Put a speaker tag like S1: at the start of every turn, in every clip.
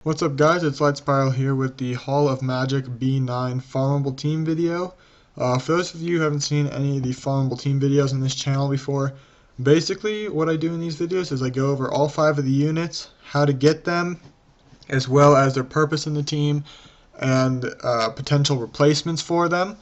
S1: What's up guys, it's Light Spiral here with the Hall of Magic B9 Farmable Team video. For those of you who haven't seen any of the Farmable Team videos on this channel before, basically what I do in these videos is I go over all 5 of the units, how to get them, as well as their purpose in the team, and potential replacements for them.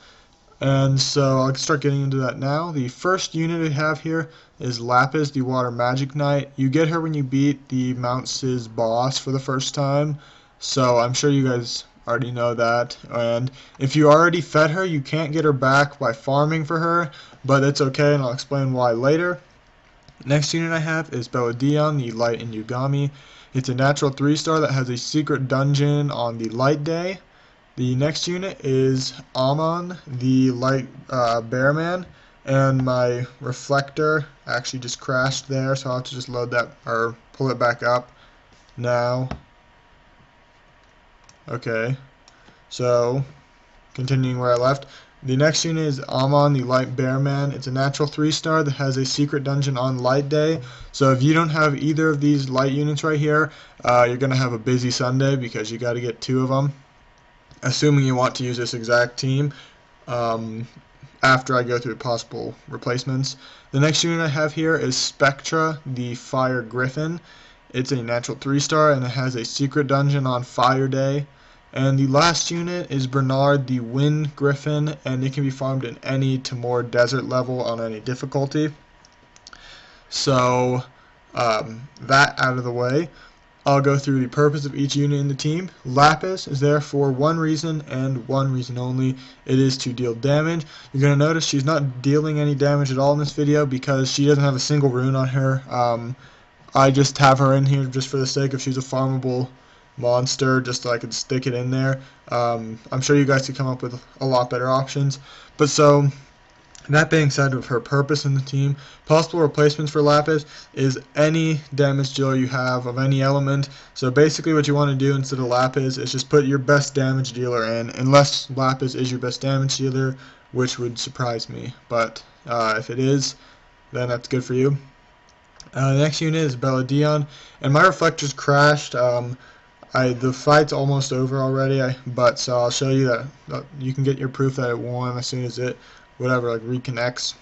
S1: And so I'll start getting into that now. The first unit I have here is Lapis, the Water Magic Knight. You get her when you beat the Mounts' boss for the first time, so I'm sure you guys already know that. And if you already fed her, you can't get her back by farming for her, but it's okay, and I'll explain why later. Next unit I have is Dion, the Light and Yugami. It's a natural 3-star that has a secret dungeon on the light day. The next unit is Amon, the Light Bearman, and my reflector actually just crashed there, so I'll have to just load that or pull it back up now. Okay, so continuing where I left. The next unit is Amon, the Light Bearman. It's a natural 3-star that has a secret dungeon on light day. So if you don't have either of these light units right here, you're going to have a busy Sunday because you got to get 2 of them. Assuming you want to use this exact team after I go through possible replacements. The next unit I have here is Spectra, the Fire Griffin. It's a natural 3-star and it has a secret dungeon on Fire Day. And the last unit is Bernard, the Win Griffin, and it can be farmed in any to more desert level on any difficulty. So that out of the way, I'll go through the purpose of each unit in the team. Lapis is there for one reason and one reason only. It is to deal damage. You're going to notice she's not dealing any damage at all in this video because she doesn't have a single rune on her. I just have her in here just for the sake of she's a farmable monster, just so I could stick it in there. I'm sure you guys could come up with a lot better options. But so, that being said, with her purpose in the team, possible replacements for Lapis is any damage dealer you have of any element. So basically what you want to do instead of Lapis is just put your best damage dealer in, unless Lapis is your best damage dealer, which would surprise me. But if it is, then that's good for you. The next unit is Dion, and my reflectors crashed. The fight's almost over already, so I'll show you that you can get your proof that it won as soon as it reconnects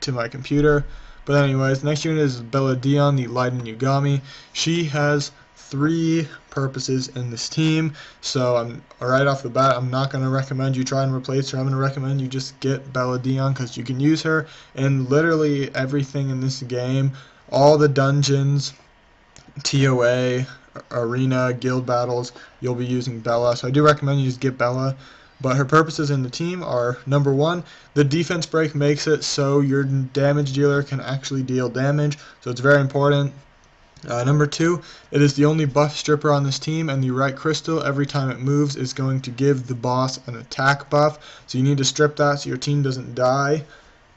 S1: to my computer. But anyways, next unit is Dion, the Light and Yugami. She has 3 purposes in this team, so right off the bat, I'm not going to recommend you try and replace her. I'm going to recommend you just get Dion because you can use her in literally everything in this game. All the dungeons, TOA, arena, guild battles, you'll be using Bella. So I do recommend you just get Bella. But her purposes in the team are, number 1, the defense break makes it so your damage dealer can actually deal damage, so it's very important. Number 2, it is the only buff stripper on this team, and the right crystal every time it moves is going to give the boss an attack buff, so you need to strip that so your team doesn't die.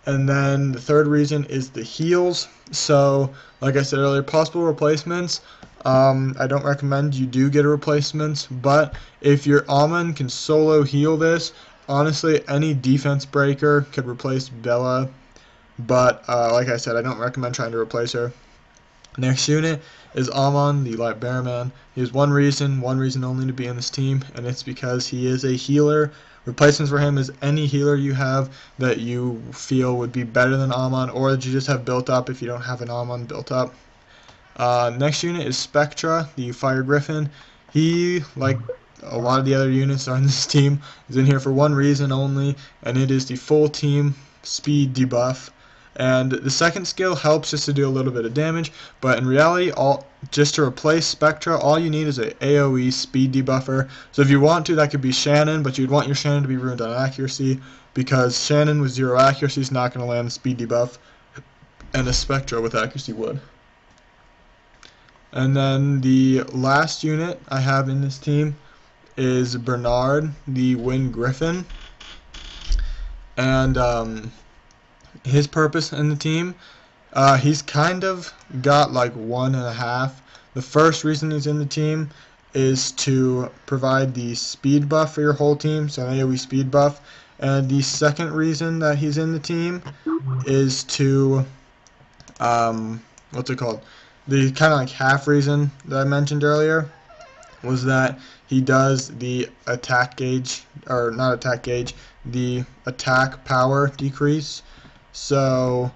S1: And then the 3rd reason is the heals. So like I said earlier, possible replacements. I don't recommend you do get a replacement, but if your Amon can solo heal this, honestly any defense breaker could replace Bella, but like I said, I don't recommend trying to replace her. Next unit is Amon, the Light Bearman. He has one reason only to be in this team, and it's because he is a healer. Replacements for him is any healer you have that you feel would be better than Amon, or that you just have built up if you don't have an Amon built up. Next unit is Spectra, the Fire Griffin. He, like a lot of the other units on this team, is in here for one reason only, and it is the full team speed debuff. And the second skill helps just to do a little bit of damage, but in reality, just to replace Spectra, all you need is a AoE speed debuffer. So if you want to, that could be Shannon, but you'd want your Shannon to be ruined on accuracy, because Shannon with 0 accuracy is not going to land the speed debuff, and a Spectra with accuracy would. And then the last unit I have in this team is Bernard, the Win Griffin. And his purpose in the team, he's kind of got like 1.5. The first reason he's in the team is to provide the speed buff for your whole team, so an AoE speed buff. And the second reason that he's in the team is to, what's it called? The kind of like half reason that I mentioned earlier was that he does the attack gauge, or not attack gauge, the attack power decrease. So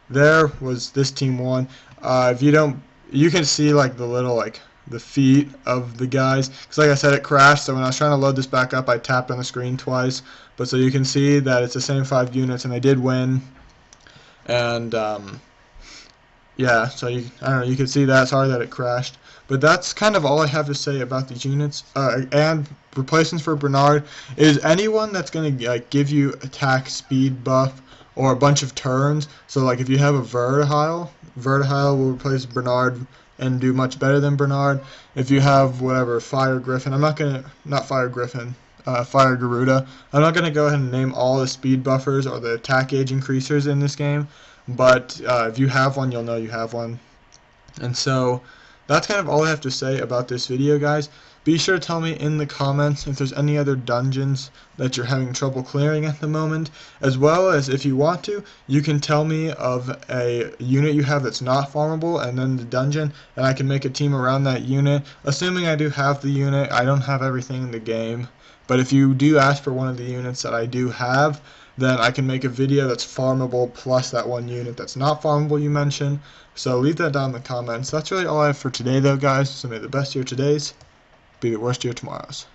S1: there was this team won. If you don't, you can see like the little like the feet of the guys, because like I said, it crashed. So when I was trying to load this back up, I tapped on the screen twice. But so you can see that it's the same 5 units, and they did win. And yeah, so I don't know, you can see that. Sorry that it crashed. But that's kind of all I have to say about these units. And replacements for Bernard is anyone that's going to give you attack speed buff or a bunch of turns. So like if you have a Vertihile will replace Bernard and do much better than Bernard. If you have whatever, Fire Griffin, Fire Garuda. I'm not going to go ahead and name all the speed buffers or the attack gauge increasers in this game, but if you have one, you'll know you have one. And so that's kind of all I have to say about this video, guys. Be sure to tell me in the comments if there's any other dungeons that you're having trouble clearing at the moment, as well as if you want to, you can tell me of a unit you have that's not farmable and then the dungeon, and I can make a team around that unit. Assuming I do have the unit, I don't have everything in the game, but if you do ask for one of the units that I do have, then I can make a video that's farmable plus that one unit that's not farmable you mentioned. So leave that down in the comments. That's really all I have for today though, guys. So may the best of your todays be the worst of your tomorrows.